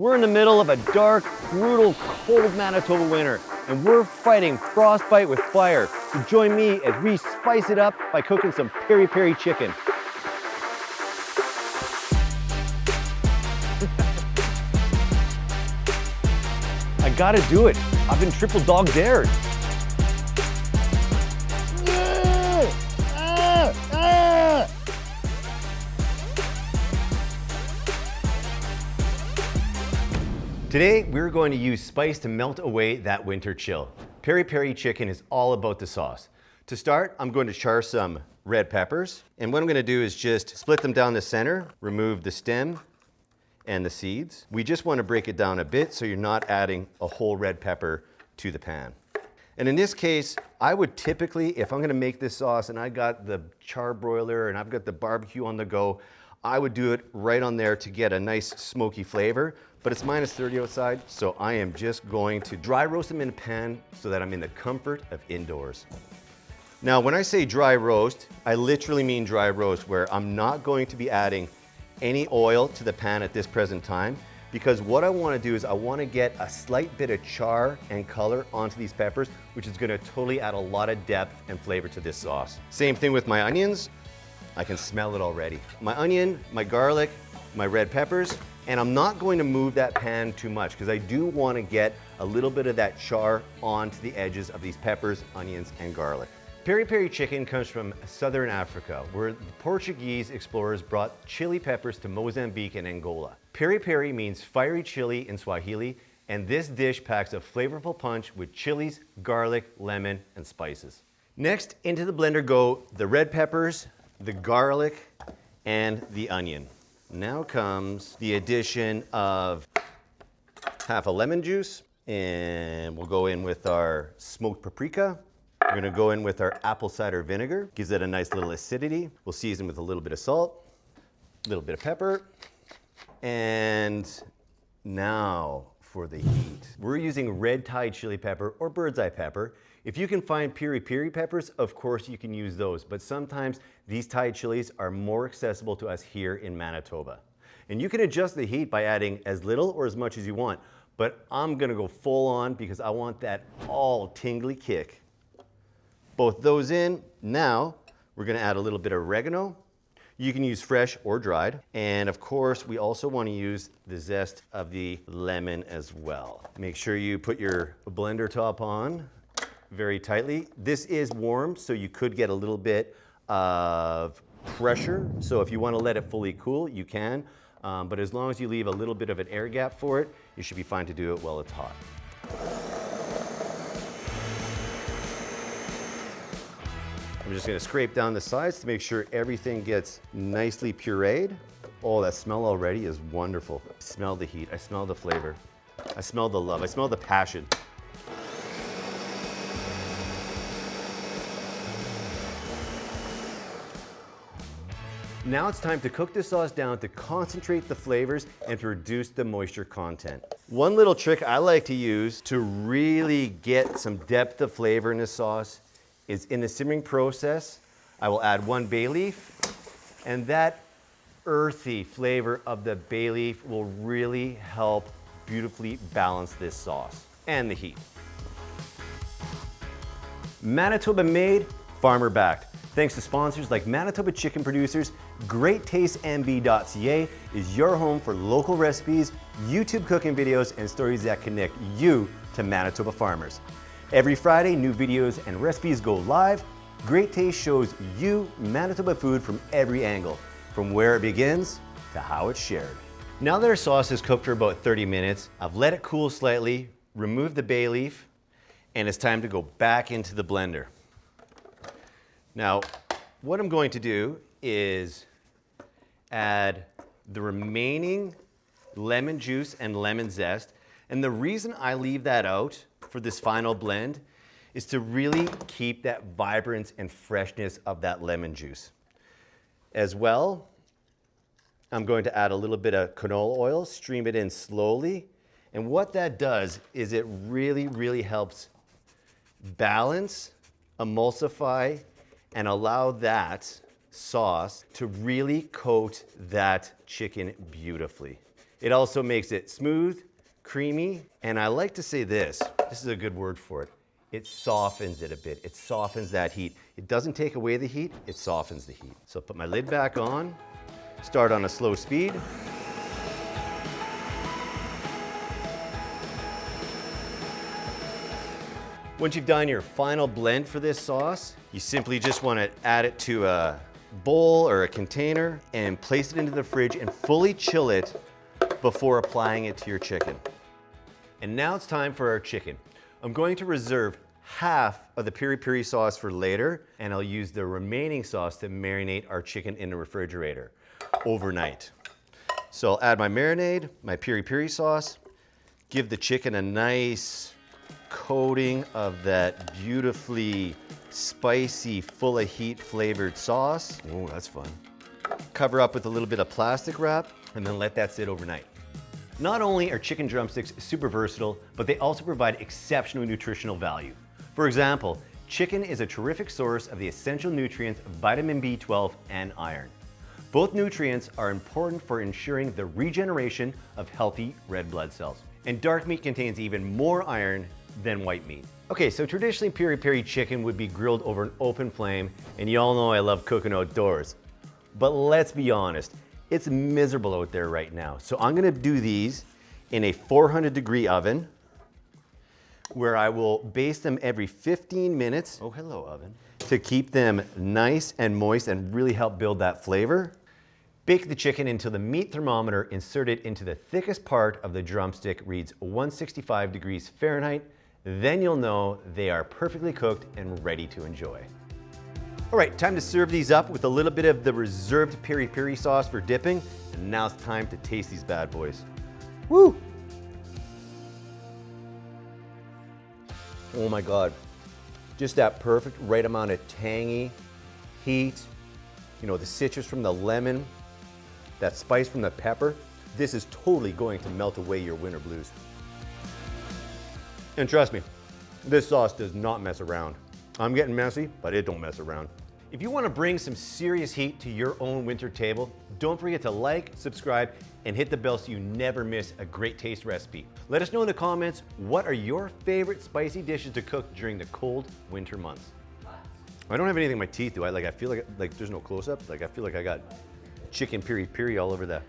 We're in the middle of a dark, brutal, cold Manitoba winter, and we're fighting frostbite with fire. So join me as we spice it up by cooking some peri-peri chicken. I gotta do it. I've been triple dog dared. Today, we're going to use spice to melt away that winter chill. Peri-peri chicken is all about the sauce. To start, I'm going to char some red peppers. And what I'm gonna do is just split them down the center, remove the stem and the seeds. We just wanna break it down a bit so you're not adding a whole red pepper to the pan. And in this case, I would typically, if I'm gonna make this sauce and I got the char broiler and I've got the barbecue on the go, I would do it right on there to get a nice smoky flavor. But it's -30 outside, so I am just going to dry roast them in a pan so that I'm in the comfort of indoors. Now, when I say dry roast, I literally mean dry roast, where I'm not going to be adding any oil to the pan at this present time, because what I wanna do is I wanna get a slight bit of char and color onto these peppers, which is gonna totally add a lot of depth and flavor to this sauce. Same thing with my onions. I can smell it already. My onion, my garlic, my red peppers, and I'm not going to move that pan too much because I do want to get a little bit of that char onto the edges of these peppers, onions, and garlic. Peri-peri chicken comes from southern Africa, where the Portuguese explorers brought chili peppers to Mozambique and Angola. Peri-peri means fiery chili in Swahili, and this dish packs a flavorful punch with chilies, garlic, lemon, and spices. Next, into the blender go the red peppers, the garlic, and the onion. Now comes the addition of half a lemon juice, and we'll go in with our smoked paprika. We're gonna go in with our apple cider vinegar. Gives it a nice little acidity. We'll season with a little bit of salt, a little bit of pepper, and now for the heat. We're using red Thai chili pepper or bird's eye pepper. If you can find peri-peri peppers, of course you can use those, but sometimes these Thai chilies are more accessible to us here in Manitoba. And you can adjust the heat by adding as little or as much as you want, but I'm gonna go full on because I want that all tingly kick. Both those in. Now, we're gonna add a little bit of oregano. You can use fresh or dried. And of course, we also wanna use the zest of the lemon as well. Make sure you put your blender top on very tightly. This is warm, so you could get a little bit of pressure. So if you want to let it fully cool, you can. But as long as you leave a little bit of an air gap for it, you should be fine to do it while it's hot. I'm just gonna scrape down the sides to make sure everything gets nicely pureed. Oh, that smell already is wonderful. I smell the heat, I smell the flavor. I smell the love, I smell the passion. Now it's time to cook this sauce down to concentrate the flavors and to reduce the moisture content. One little trick I like to use to really get some depth of flavor in this sauce is in the simmering process, I will add 1 bay leaf, and that earthy flavor of the bay leaf will really help beautifully balance this sauce and the heat. Manitoba made, farmer backed. Thanks to sponsors like Manitoba chicken producers, GreatTasteMB.ca is your home for local recipes, YouTube cooking videos, and stories that connect you to Manitoba farmers. Every Friday, new videos and recipes go live. Great Taste shows you Manitoba food from every angle, from where it begins to how it's shared. Now that our sauce is cooked for about 30 minutes, I've let it cool slightly, removed the bay leaf, and it's time to go back into the blender. Now, what I'm going to do is add the remaining lemon juice and lemon zest. And the reason I leave that out for this final blend is to really keep that vibrance and freshness of that lemon juice. As well, I'm going to add a little bit of canola oil, stream it in slowly. And what that does is it really, really helps balance, emulsify, and allow that sauce to really coat that chicken beautifully. It also makes it smooth, creamy, and I like to say this is a good word for it. It softens it a bit. It softens that heat. It doesn't take away the heat, it softens the heat. So put my lid back on, start on a slow speed. Once you've done your final blend for this sauce, you simply just want to add it to a bowl or a container and place it into the fridge and fully chill it before applying it to your chicken. And now it's time for our chicken. I'm going to reserve half of the peri peri sauce for later, and I'll use the remaining sauce to marinate our chicken in the refrigerator overnight. So I'll add my marinade, my peri peri sauce, give the chicken a nice coating of that beautifully spicy, full of heat flavored sauce. Oh, that's fun. Cover up with a little bit of plastic wrap and then let that sit overnight. Not only are chicken drumsticks super versatile, but they also provide exceptional nutritional value. For example, chicken is a terrific source of the essential nutrients vitamin B12 and iron. Both nutrients are important for ensuring the regeneration of healthy red blood cells. And dark meat contains even more iron than white meat. Okay, so traditionally peri peri chicken would be grilled over an open flame, and you all know I love cooking outdoors. But let's be honest, it's miserable out there right now. So I'm gonna do these in a 400-degree oven where I will baste them every 15 minutes. Oh, hello, oven. To keep them nice and moist and really help build that flavor. Bake the chicken until the meat thermometer inserted into the thickest part of the drumstick reads 165 degrees Fahrenheit. Then you'll know they are perfectly cooked and ready to enjoy. All right, time to serve these up with a little bit of the reserved peri peri sauce for dipping. And now it's time to taste these bad boys. Woo! Oh my God. Just that perfect right amount of tangy heat. You know, the citrus from the lemon, that spice from the pepper. This is totally going to melt away your winter blues. And trust me, this sauce does not mess around. I'm getting messy, but it don't mess around. If you want to bring some serious heat to your own winter table, don't forget to like, subscribe, and hit the bell so you never miss a great taste recipe. Let us know in the comments, what are your favorite spicy dishes to cook during the cold winter months? I don't have anything in my teeth, do I? I feel like there's no close-up. I feel like I got chicken peri peri all over the